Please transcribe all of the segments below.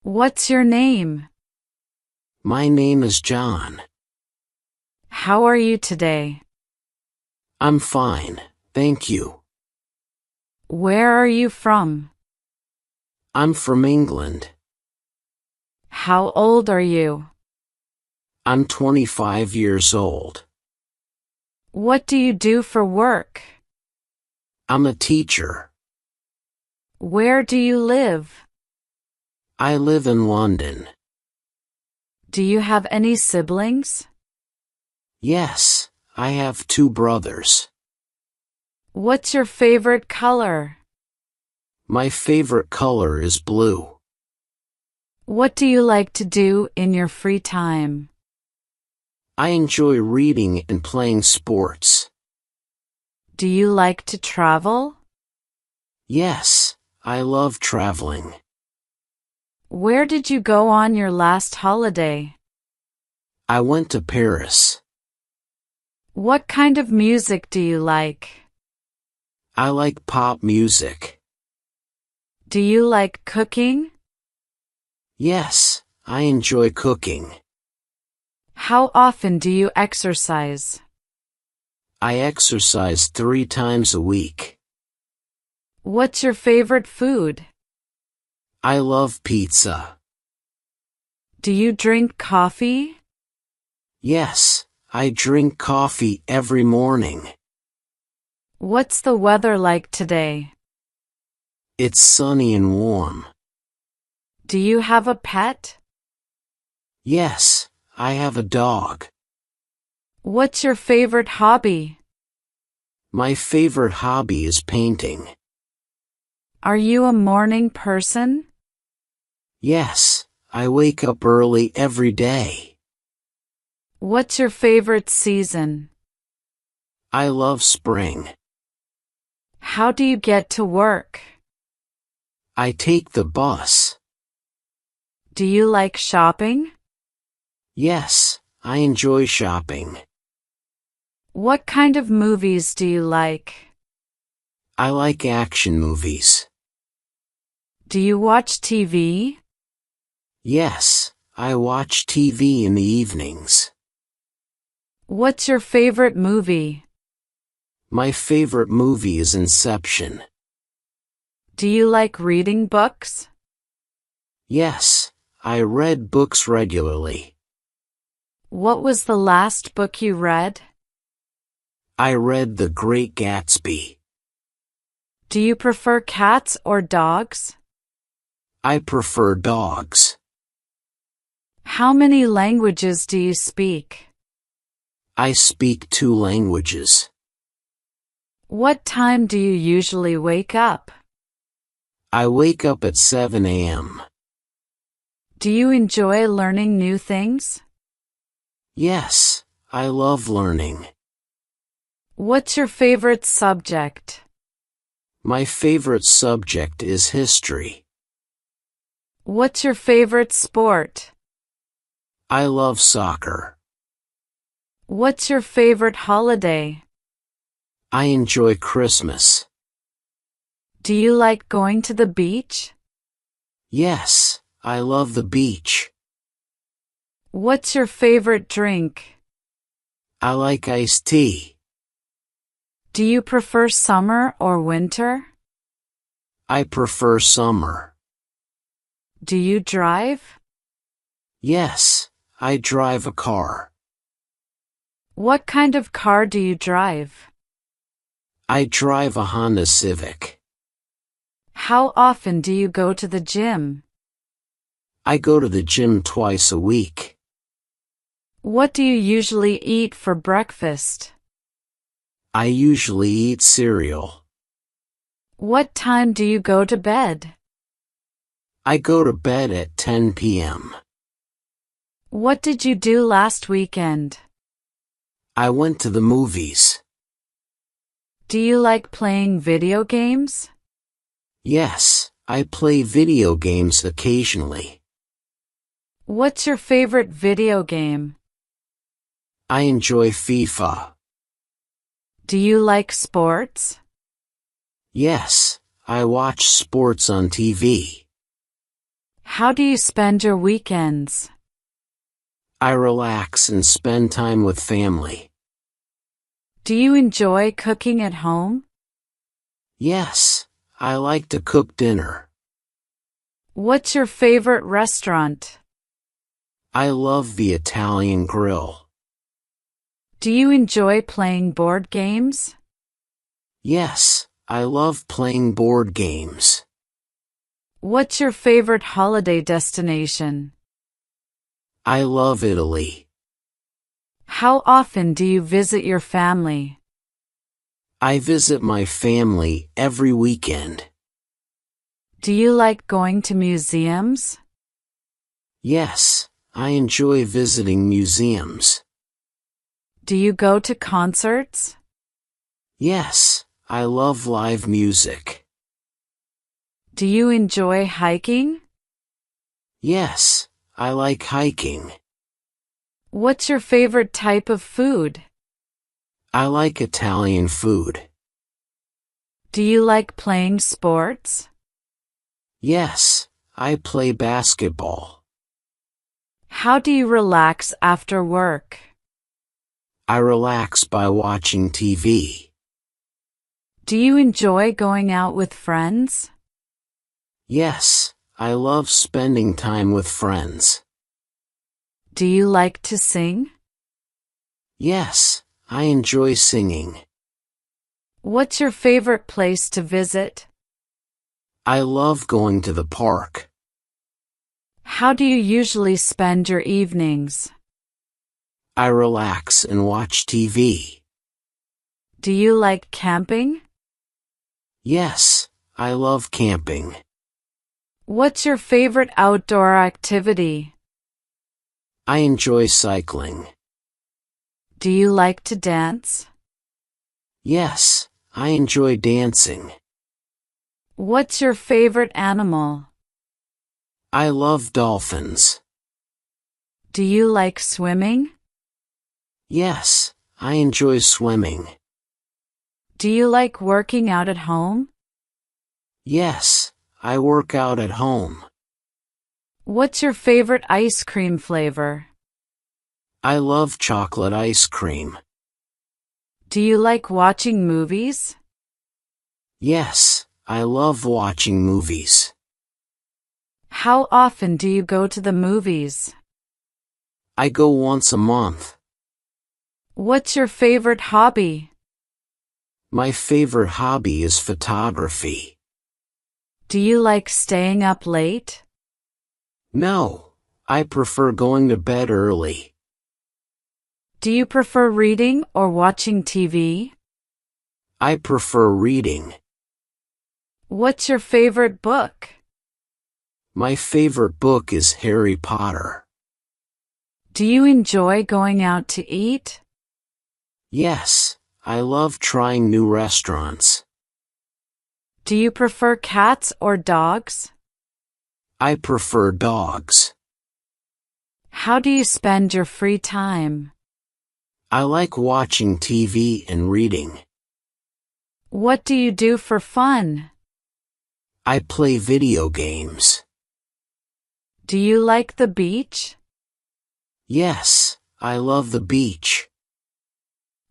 What's your name? My name is John. How are you today? I'm fine, thank you. Where are you from? I'm from England. How old are you? I'm 25 years old. What do you do for work? I'm a teacher. Where do you live? I live in London. Do you have any siblings? Yes, I have two brothers. What's your favorite color? My favorite color is blue. What do you like to do in your free time? I enjoy reading and playing sports. Do you like to travel? Yes, I love traveling. Where did you go on your last holiday? I went to Paris. What kind of music do you like? I like pop music. Do you like cooking? Yes, I enjoy cooking. How often do you exercise? I exercise 3 times a week. What's your favorite food? I love pizza. Do you drink coffee? Yes, I drink coffee every morning. What's the weather like today? It's sunny and warm. Do you have a pet? Yes, I have a dog. What's your favorite hobby? My favorite hobby is painting. Are you a morning person? Yes, I wake up early every day. What's your favorite season? I love spring. How do you get to work? I take the bus. Do you like shopping? Yes, I enjoy shopping. What kind of movies do you like? I like action movies. Do you watch TV? Yes, I watch TV in the evenings. What's your favorite movie? My favorite movie is Inception. Do you like reading books? Yes, I read books regularly. What was the last book you read? I read The Great Gatsby. Do you prefer cats or dogs? I prefer dogs. How many languages do you speak? I speak 2 languages. What time do you usually wake up? I wake up at 7 a.m. Do you enjoy learning new things? Yes, I love learning. What's your favorite subject? My favorite subject is history. What's your favorite sport? I love soccer. What's your favorite holiday? I enjoy Christmas. Do you like going to the beach? Yes, I love the beach. What's your favorite drink? I like iced tea. Do you prefer summer or winter? I prefer summer. Do you drive? Yes, I drive a car. What kind of car do you drive? I drive a Honda Civic. How often do you go to the gym? I go to the gym twice a week. What do you usually eat for breakfast? I usually eat cereal. What time do you go to bed? I go to bed at 10 p.m. What did you do last weekend? I went to the movies. Do you like playing video games? Yes, I play video games occasionally. What's your favorite video game? I enjoy FIFA. Do you like sports? Yes, I watch sports on TV. How do you spend your weekends? I relax and spend time with family. Do you enjoy cooking at home? Yes, I like to cook dinner. What's your favorite restaurant? I love the Italian grill. Do you enjoy playing board games? Yes, I love playing board games. What's your favorite holiday destination? I love Italy. How often do you visit your family? I visit my family every weekend. Do you like going to museums? Yes, I enjoy visiting museums. Do you go to concerts? Yes, I love live music. Do you enjoy hiking? Yes, I like hiking. What's your favorite type of food? I like Italian food. Do you like playing sports? Yes, I play basketball. How do you relax after work? I relax by watching TV. Do you enjoy going out with friends? Yes, I love spending time with friends. Do you like to sing? Yes, I enjoy singing. What's your favorite place to visit? I love going to the park. How do you usually spend your evenings? I relax and watch TV. Do you like camping? Yes, I love camping. What's your favorite outdoor activity? I enjoy cycling. Do you like to dance? Yes, I enjoy dancing. What's your favorite animal? I love dolphins. Do you like swimming? Yes, I enjoy swimming. Do you like working out at home? Yes, I work out at home. What's your favorite ice cream flavor? I love chocolate ice cream. Do you like watching movies? Yes, I love watching movies. How often do you go to the movies? I go once a month. What's your favorite hobby? My favorite hobby is photography. Do you like staying up late? No, I prefer going to bed early. Do you prefer reading or watching TV? I prefer reading. What's your favorite book? My favorite book is Harry Potter. Do you enjoy going out to eat? Yes, I love trying new restaurants. Do you prefer cats or dogs? I prefer dogs. How do you spend your free time? I like watching TV and reading. What do you do for fun? I play video games. Do you like the beach? Yes, I love the beach.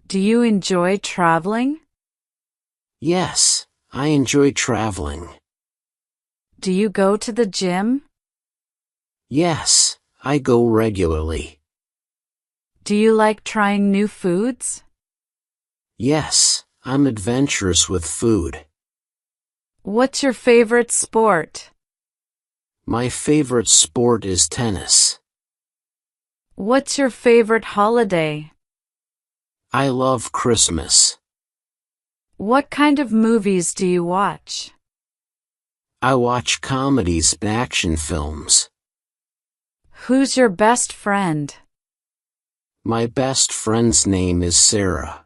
Do you enjoy traveling? Yes, I enjoy traveling. Do you go to the gym? Yes, I go regularly. Do you like trying new foods? Yes, I'm adventurous with food. What's your favorite sport? My favorite sport is tennis. What's your favorite holiday? I love Christmas. What kind of movies do you watch? I watch comedies and action films. Who's your best friend? My best friend's name is Sarah.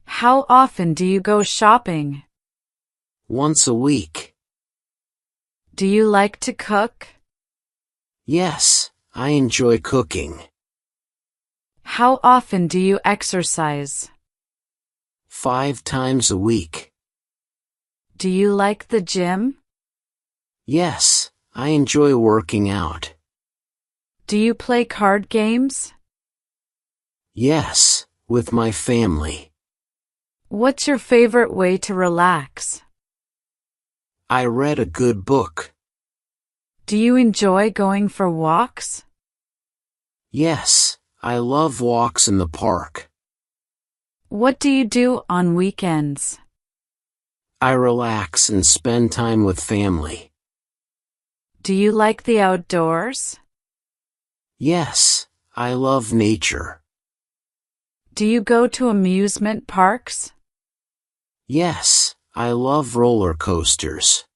How often do you go shopping? Once a week. Do you like to cook? Yes, I enjoy cooking. How often do you exercise? 5 times a week. Do you like the gym? Yes, I enjoy working out. Do you play card games? Yes, with my family. What's your favorite way to relax? I read a good book. Do you enjoy going for walks? Yes, I love walks in the park. What do you do on weekends? I relax and spend time with family. Do you like the outdoors? Yes, I love nature. Do you go to amusement parks? Yes, I love roller coasters.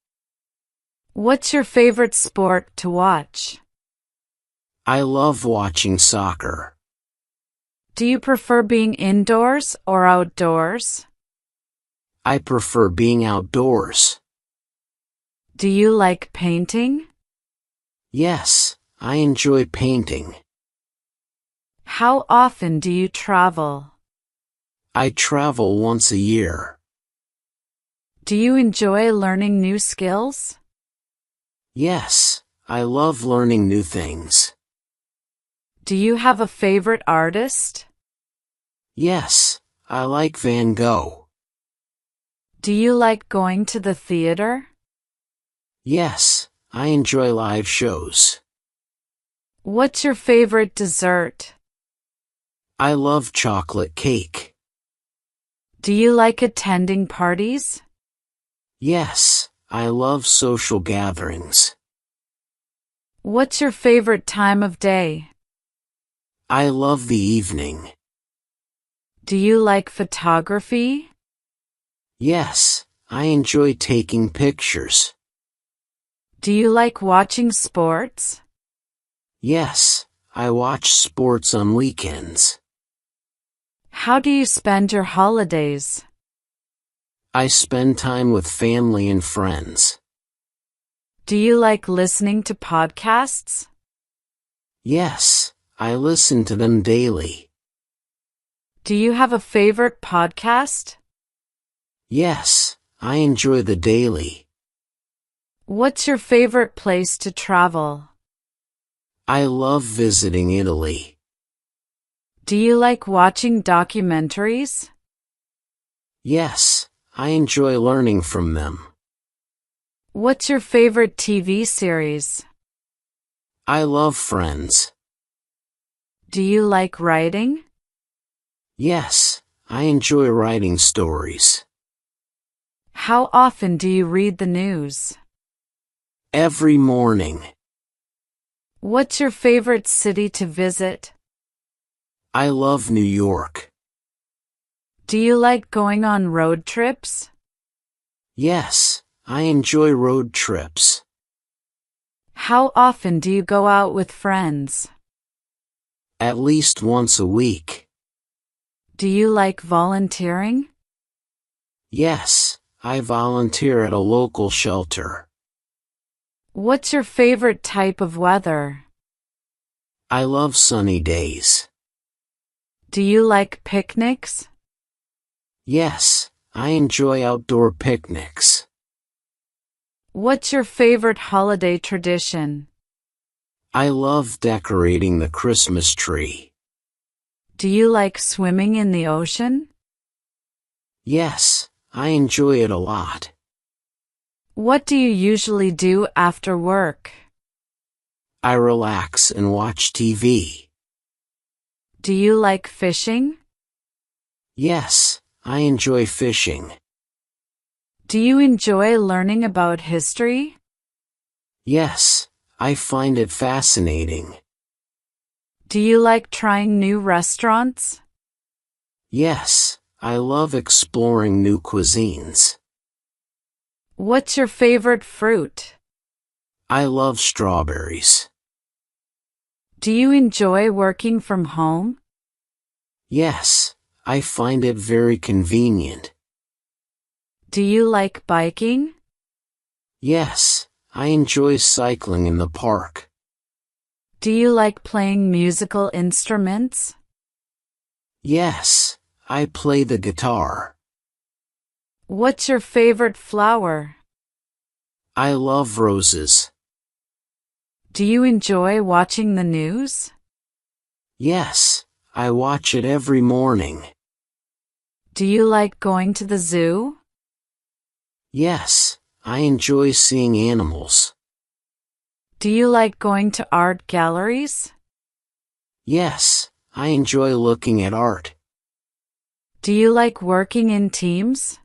What's your favorite sport to watch? I love watching soccer. Do you prefer being indoors or outdoors? I prefer being outdoors. Do you like painting? Yes, I enjoy painting. How often do you travel? I travel once a year. Do you enjoy learning new skills? Yes, I love learning new things. Do you have a favorite artist? Yes, I like Van Gogh. Do you like going to the theater? Yes, I enjoy live shows. What's your favorite dessert? I love chocolate cake. Do you like attending parties? Yes, I love social gatherings. What's your favorite time of day? I love the evening. Do you like photography? Yes, I enjoy taking pictures. Do you like watching sports? Yes, I watch sports on weekends. How do you spend your holidays? I spend time with family and friends. Do you like listening to podcasts? Yes, I listen to them daily. Do you have a favorite podcast? Yes, I enjoy the daily. What's your favorite place to travel? I love visiting Italy. Do you like watching documentaries? Yes, I enjoy learning from them. What's your favorite TV series? I love Friends. Do you like writing? Yes, I enjoy writing stories. How often do you read the news? Every morning. What's your favorite city to visit? I love New York. Do you like going on road trips? Yes, I enjoy road trips. How often do you go out with friends? At least once a week. Do you like volunteering? Yes, I volunteer at a local shelter. What's your favorite type of weather? I love sunny days. Do you like picnics? Yes, I enjoy outdoor picnics. What's your favorite holiday tradition? I love decorating the Christmas tree. Do you like swimming in the ocean? Yes, I enjoy it a lot. What do you usually do after work? I relax and watch TV. Do you like fishing? Yes, I enjoy fishing. Do you enjoy learning about history? Yes, I find it fascinating. Do you like trying new restaurants? Yes, I love exploring new cuisines. What's your favorite fruit? I love strawberries. Do you enjoy working from home? Yes, I find it very convenient. Do you like biking? Yes, I enjoy cycling in the park. Do you like playing musical instruments? Yes, I play the guitar. What's your favorite flower? I love roses. Do you enjoy watching the news? Yes, I watch it every morning. Do you like going to the zoo? Yes, I enjoy seeing animals. Do you like going to art galleries? Yes, I enjoy looking at art. Do you like working in teams?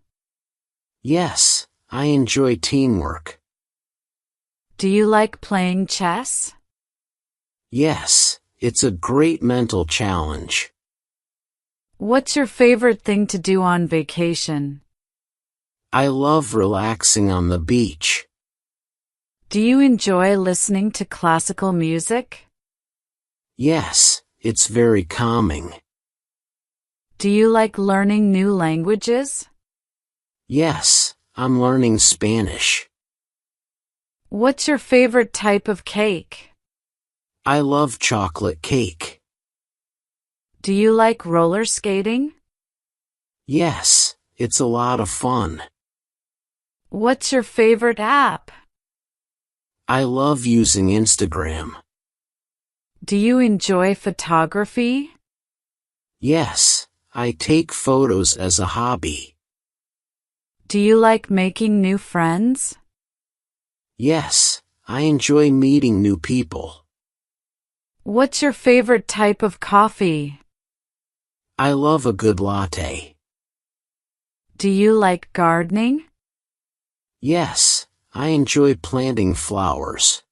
Yes, I enjoy teamwork. Do you like playing chess? Yes, it's a great mental challenge. What's your favorite thing to do on vacation? I love relaxing on the beach. Do you enjoy listening to classical music? Yes, it's very calming. Do you like learning new languages? Yes, I'm learning Spanish. What's your favorite type of cake? I love chocolate cake. Do you like roller skating? Yes, it's a lot of fun. What's your favorite app? I love using Instagram. Do you enjoy photography? Yes, I take photos as a hobby. Do you like making new friends? Yes, I enjoy meeting new people. What's your favorite type of coffee? I love a good latte. Do you like gardening? Yes, I enjoy planting flowers.